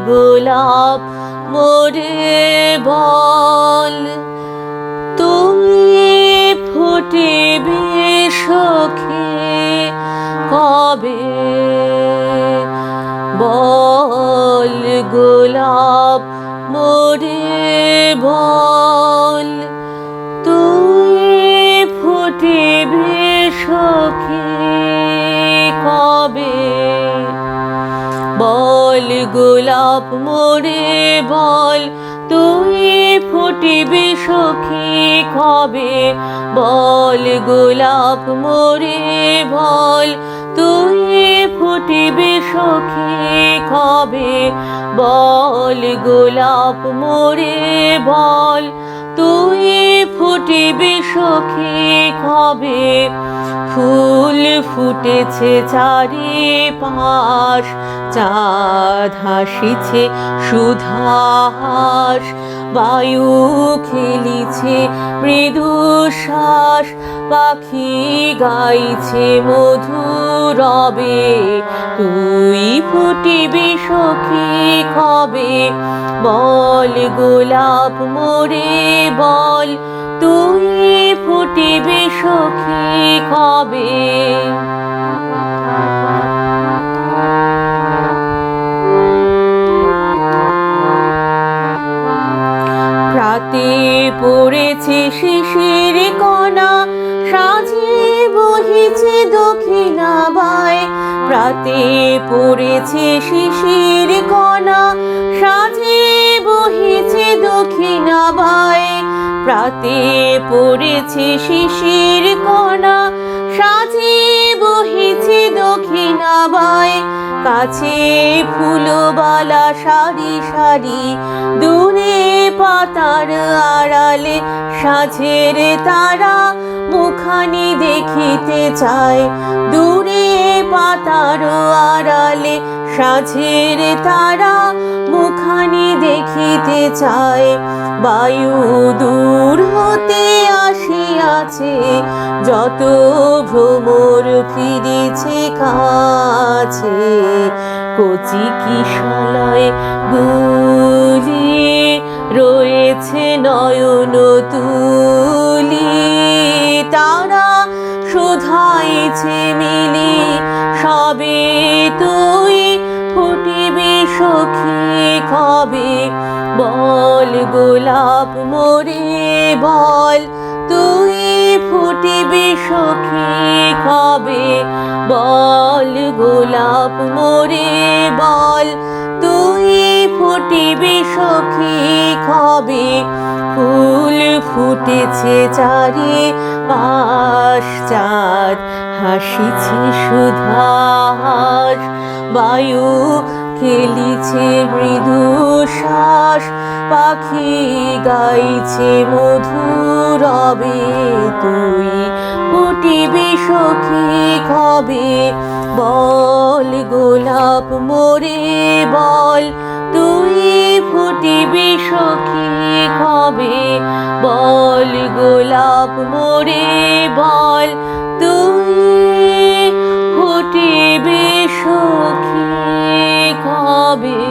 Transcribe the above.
গোলাপ মোরে বল, তুমি ফুটিবে সখী কবে? বল গোলাপ মোরে বল, তুই ফুটিবে সখী কবে? বল গোলাপ মোরে বল, তুই ফুটিবে সখী কবে? বল গোলাপ মোরে বল, তুই ফুটিবে সখী কবে? বল গোলাপ মোরে বল, তুই ফুটিবে সখী কবে? ফুল ফুটেছে চারিপাশ, চাঁদ হাসিছে সুধাহাস, বায়ু খেলিছে মৃদু শ্বাস, পাখি গাইছে মধুরবে, তুই ফুটিবি সখী কবে? বল গোলাপ মোরে বল, তুই ফুটিবি সখী কবে? রাতে পড়েছে শিশির কণা, সাঁঝে বহিছে দক্ষিণা বায়। রাতে পড়েছে শিশির কণা, সাঁঝে বহিছে দক্ষিণা বায়। রাতে পড়েছে শিশির কণা, সাঁঝে বহিছে দক্ষিণা বায়। কাছে ফুলবালা সারি সারি, দূরে পাতার আড়ালে সাঁঝের তারা মুখানি দেখিতে চায়। দূরে পাতার আড়ালে সাঁঝের তারা মুখানি দেখিতে চায়। বায়ু দূর হতে আসিয়াছে, যত ভ্রমর ফিরেছে কাছে। কচি কিশলয় গুলি রয়েছে নয়ন তুলি, তারা শোধাইছে মিলি সবে, তুই ফুটিবি সখী কবে? বল গোলাপ মোরে বল, তুই ফুটিবি সখী কবে? বল গোলাপ মোরে বল, তুই ফুটিবি সখী কবে? ফুল ফুটেছে চারিপাশ, চাঁদ হাসিছে সুধাহাস, বায়ু খেলিছে মৃদু শ্বাস, পাখি গাইছে মধুরবে, তুই ফুটিবি সখী কবে? বল গোলাপ মোরে বল, তুই ফুটিবি সখী কবে? বল গোলাপ মোরে বল, তুই ফুটিবি সখী কবে?